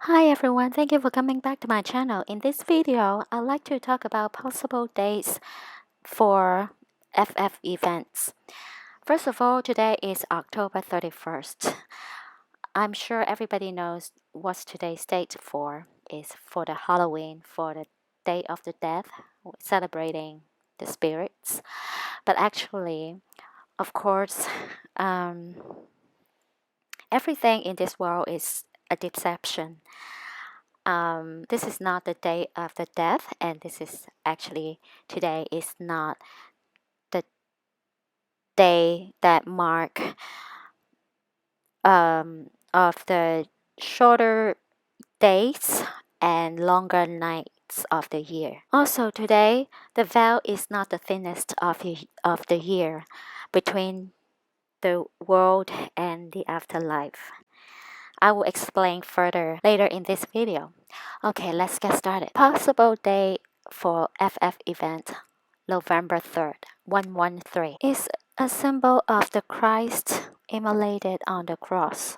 Hi everyone, thank you for coming back to my channel. In this video, I'd like to talk about possible dates for FF events. First of all, today is October 31st. I'm sure everybody knows what's today's date for. Is for the Halloween, for the Day of the Dead, celebrating the spirits. But actually, of course, um, everything in this world is a deception. This is not the day of the death, and this is actually today is not the day that mark of the shorter days and longer nights of the year. Also today, the veil is not the thinnest of the year between the world and the afterlife. I will explain further later in this video. Okay, let's get started. Possible day for FF event, November 3rd, 113, is a symbol of the Christ immolated on the cross.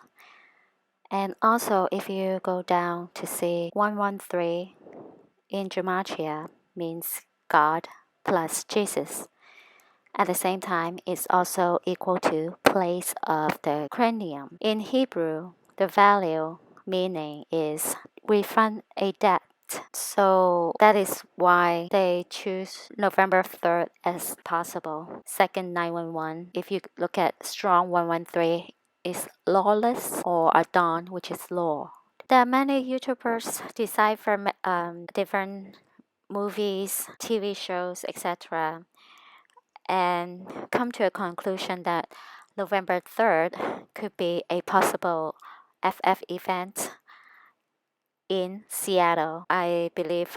And also, if you go down to see 113 in Gematria means God plus Jesus. At the same time, it's also equal to place of the cranium. In Hebrew, the value meaning is refund a debt. So that is why they choose November 3rd as possible. Second 911, if you look at strong 113, is lawless or Adon, which is law. There are many YouTubers decipher different movies, TV shows, etc., and come to a conclusion that November 3rd could be a possible FF event in Seattle. I believe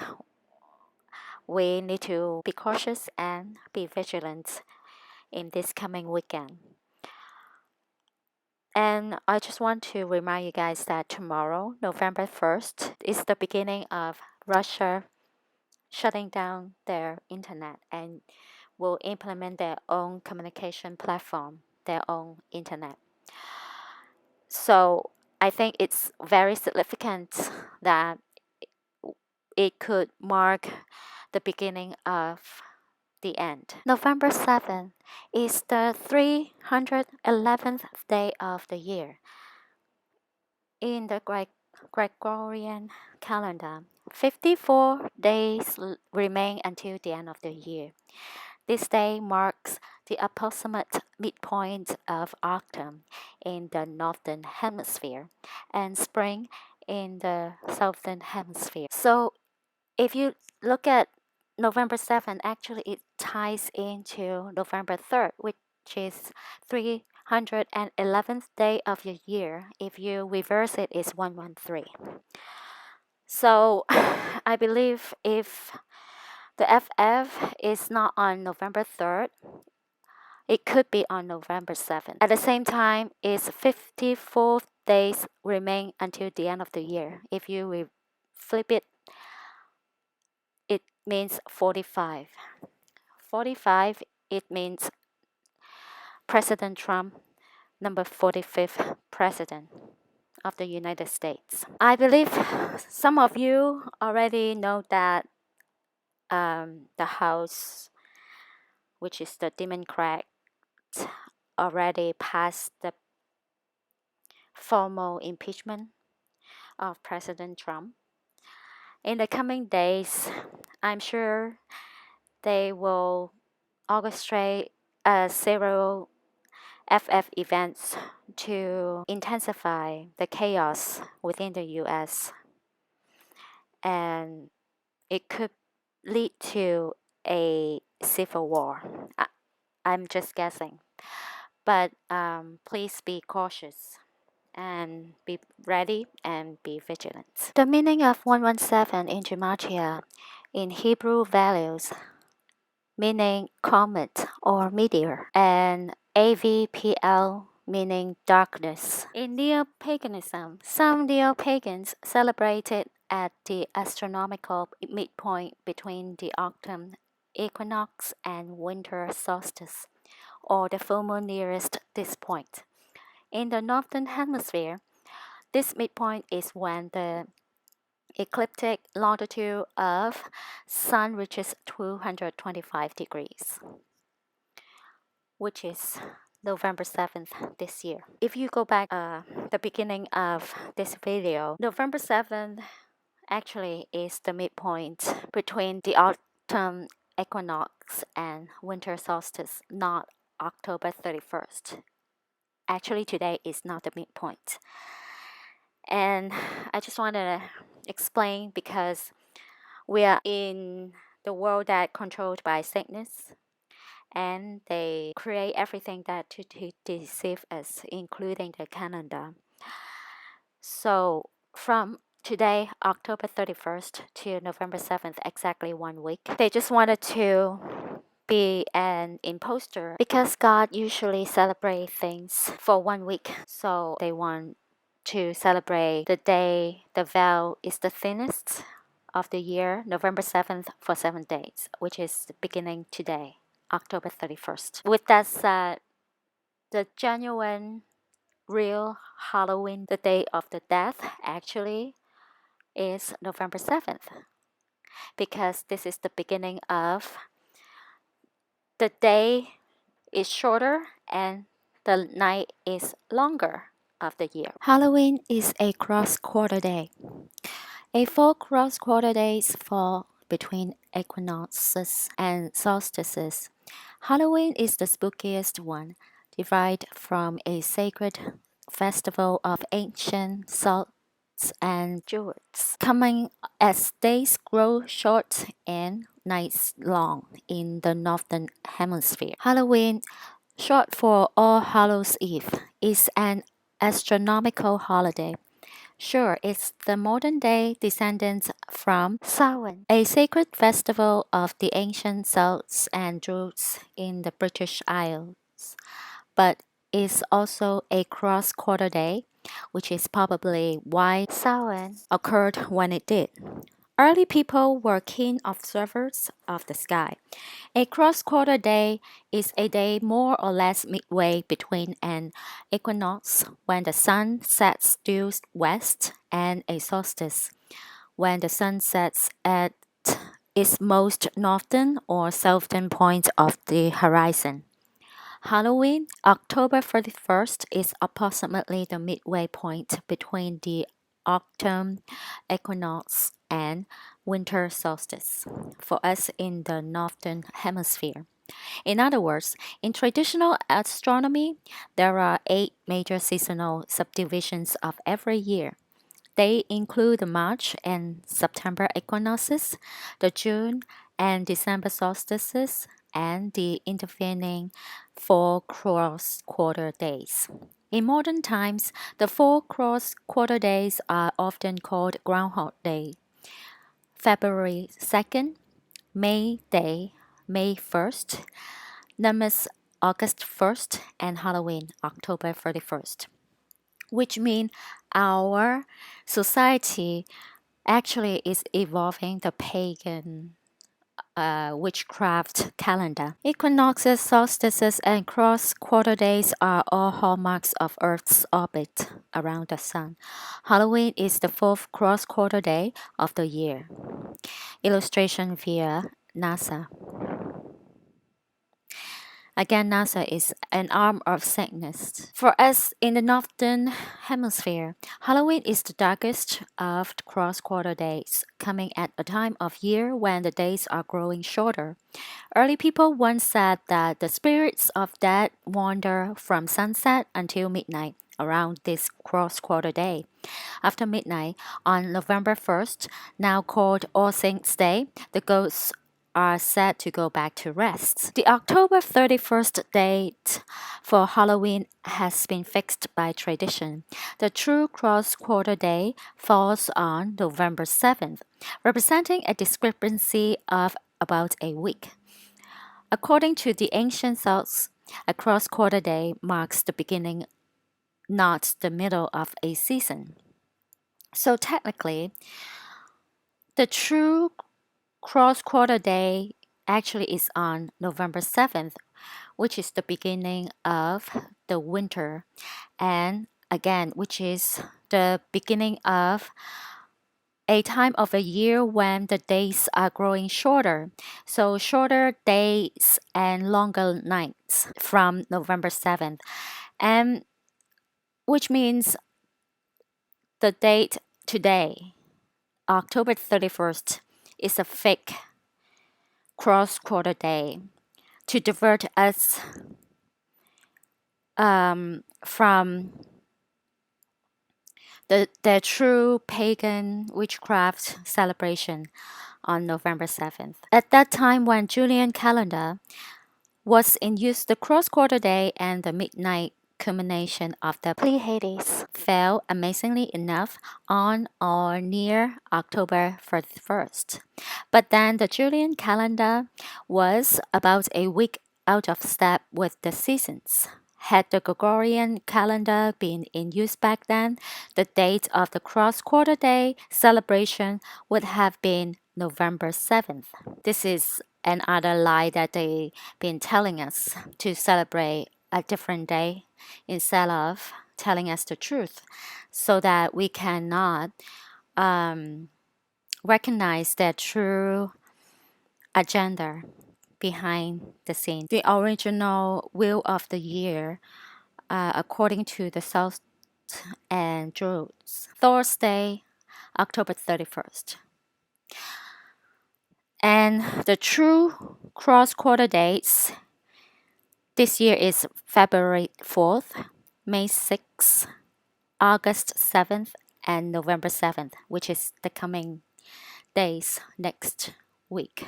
we need to be cautious and be vigilant in this coming weekend. And I just want to remind you guys that tomorrow, November 1st, is the beginning of Russia shutting down their internet and will implement their own communication platform, their own internet. So I think it's very significant that it could mark the beginning of the end. November 7th is the 311th day of the year. In the Gregorian calendar, 54 days remain until the end of the year. This day marks the approximate midpoint of autumn in the northern hemisphere and spring in the southern hemisphere. So if you look at November 7th, actually it ties into November 3rd, which is 311th day of the year. If you reverse it, it's 113. So I believe if the FF is not on November 3rd, it could be on November 7th. At the same time, it's 54 days remain until the end of the year. If you flip it, it means 45. 45, it means President Trump, number 45th president of the United States. I believe some of you already know that the House, which is the Democrat, already passed the formal impeachment of President Trump. In the coming days, I'm sure they will orchestrate several FF events to intensify the chaos within the US, and it could lead to a civil war. I'm just guessing, but please be cautious and be ready and be vigilant. The meaning of 117 in Gematria in Hebrew values meaning comet or meteor, and AVPL meaning darkness. In neo-paganism, some neo-pagans celebrated at the astronomical midpoint between the autumn equinox and winter solstice, or the full moon nearest this point. In the northern hemisphere, This midpoint is when the ecliptic longitude of Sun reaches 225 degrees, which is November 7th this year. If you go back the beginning of this video, November 7th actually is the midpoint between the autumn equinox and winter solstice, not October 31st. Actually, today is not the midpoint. And I just want to explain because we are in the world that controlled by sickness, and they create everything that to deceive us, including the calendar. So from today, October 31st to November 7th, exactly 1 week, they just wanted to be an imposter because God usually celebrates things for 1 week. So they want to celebrate the day the veil is the thinnest of the year, November 7th, for 7 days, which is beginning today, October 31st. With that said, the genuine, real Halloween, the day of the death, actually is November 7th, because this is the beginning of the day is shorter and the night is longer of the year. Halloween is a cross-quarter day. A full cross-quarter days fall between equinoxes and solstices. Halloween is the spookiest one, derived from a sacred festival of ancient salts and girt, coming as days grow short and nights long in the northern hemisphere. Halloween, short for All Hallows Eve, is an astronomical holiday. Sure, it's the modern day descendant from Samhain, a sacred festival of the ancient Celts and Druids in the British Isles, but is also a cross-quarter day, which is probably why Samhain occurred when it did. Early people were keen observers of the sky. A cross-quarter day is a day more or less midway between an equinox, when the sun sets due west, and a solstice, when the sun sets at its most northern or southern point of the horizon. Halloween, October 31st, is approximately the midway point between the autumn equinox and winter solstice for us in the northern hemisphere. In other words, in traditional astronomy, there are 8 major seasonal subdivisions of every year. They include the March and September equinoxes, the June and December solstices, and the intervening 4 cross-quarter days. In modern times, the 4 cross-quarter days are often called Groundhog Day, February 2nd, May Day, May 1st, Namas August 1st, and Halloween October 31st, which mean our society actually is evolving the pagan witchcraft calendar. Equinoxes, solstices, and cross-quarter days are all hallmarks of Earth's orbit around the sun. Halloween is the 4th cross-quarter day of the year. Illustration via NASA. Again, NASA is an arm of sickness. For us in the northern hemisphere, Halloween is the darkest of the cross-quarter days, coming at a time of year when the days are growing shorter. Early people once said that the spirits of dead wander from sunset until midnight around this cross-quarter day. After midnight, on November 1st, now called All Saints' Day, the ghosts are said to go back to rest. The October 31st date for Halloween has been fixed by tradition. The true cross-quarter day falls on November 7th, representing a discrepancy of about a week. According to the ancient Celts, a cross-quarter day marks the beginning, not the middle of a season. So technically, the true cross-quarter day actually is on November 7th, which is the beginning of the winter, and again, which is the beginning of a time of a year when the days are growing shorter. So shorter days and longer nights from November 7th. And which means the date today, October 31st, is a fake cross quarter day to divert us from the true pagan witchcraft celebration on November 7th. At that time, when Julian calendar was in use, the cross-quarter day and the midnight culmination of the Pleiades fell amazingly enough on or near October 1st. But then the Julian calendar was about a week out of step with the seasons. Had the Gregorian calendar been in use back then, the date of the cross-quarter day celebration would have been November 7th. This is another lie that they've been telling us to celebrate a different day instead of telling us the truth so that we cannot recognize their true agenda behind the scene. The original wheel of the year, according to the South and Druids, Thursday, October 31st. And the true cross-quarter dates this year is February 4th, May 6th, August 7th, and November 7th, which is the coming days next week.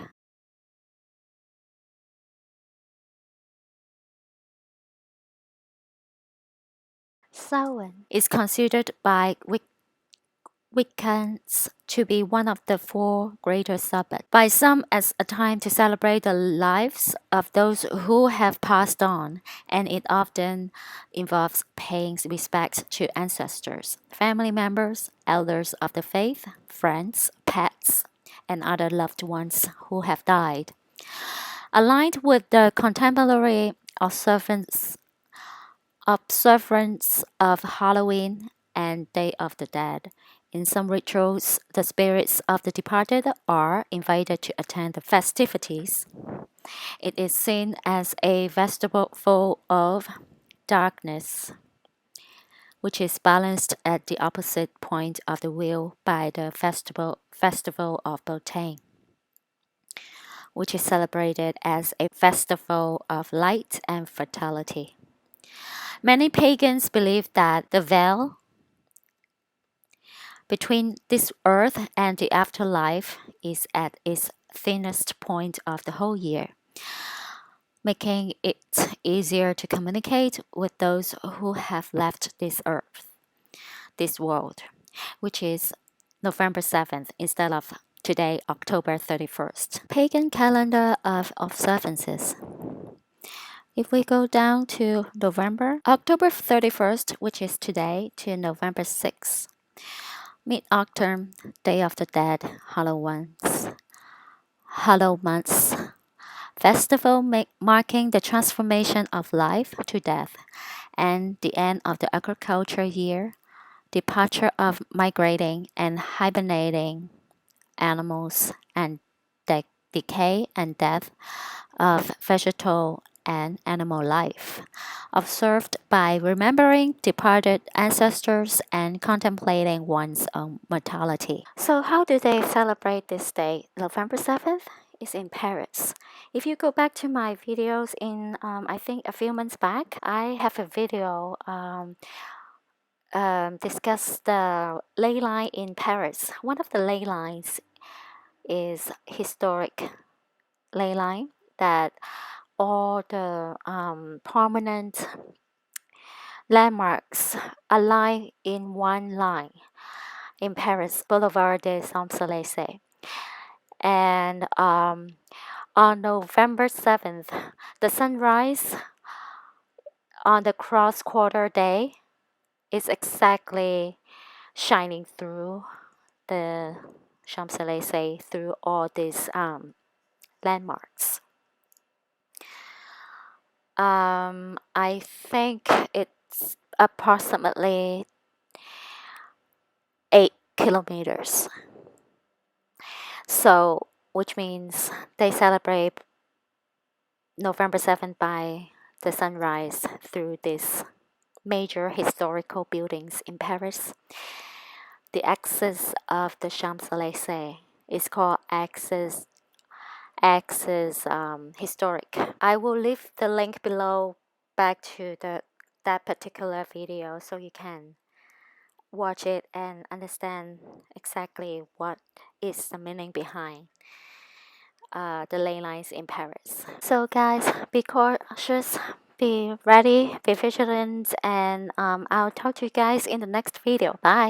Samhain is considered by Wiccans to be one of the four greater Sabbaths, by some as a time to celebrate the lives of those who have passed on, and it often involves paying respect to ancestors, family members, elders of the faith, friends, pets, and other loved ones who have died. Aligned with the contemporary observance of Halloween and Day of the Dead. In some rituals, the spirits of the departed are invited to attend the festivities. It is seen as a festival full of darkness, which is balanced at the opposite point of the wheel by the festival of Beltane, which is celebrated as a festival of light and fertility. Many pagans believe that the veil between this earth and the afterlife is at its thinnest point of the whole year, making it easier to communicate with those who have left this earth, this world, which is November 7th instead of today, October 31st. Pagan calendar of observances. If we go down to November, October 31st, which is today, to November 6th. Mid-Autumn, Day of the Dead, Hallowmas, festival marking the transformation of life to death and the end of the agriculture year, departure of migrating and hibernating animals, and decay and death of vegetal and animal life, observed by remembering departed ancestors and contemplating one's own mortality. So, how do they celebrate this day? November 7th is in Paris. If you go back to my videos in, I think a few months back, I have a video discuss the ley line in Paris. One of the ley lines is historic ley line that all the prominent landmarks align in one line in Paris, Boulevard des Champs-Élysées. And on November 7th, the sunrise on the cross quarter day is exactly shining through the Champs-Élysées, through all these landmarks. I think it's approximately 8 kilometers. So, which means they celebrate November 7th by the sunrise through these major historical buildings in Paris. The axis of the Champs-Élysées is called axis historic. I will leave the link below back to that particular video so you can watch it and understand exactly what is the meaning behind the ley lines in Paris. So guys, be cautious, be ready, be vigilant, and I'll talk to you guys in the next video. Bye.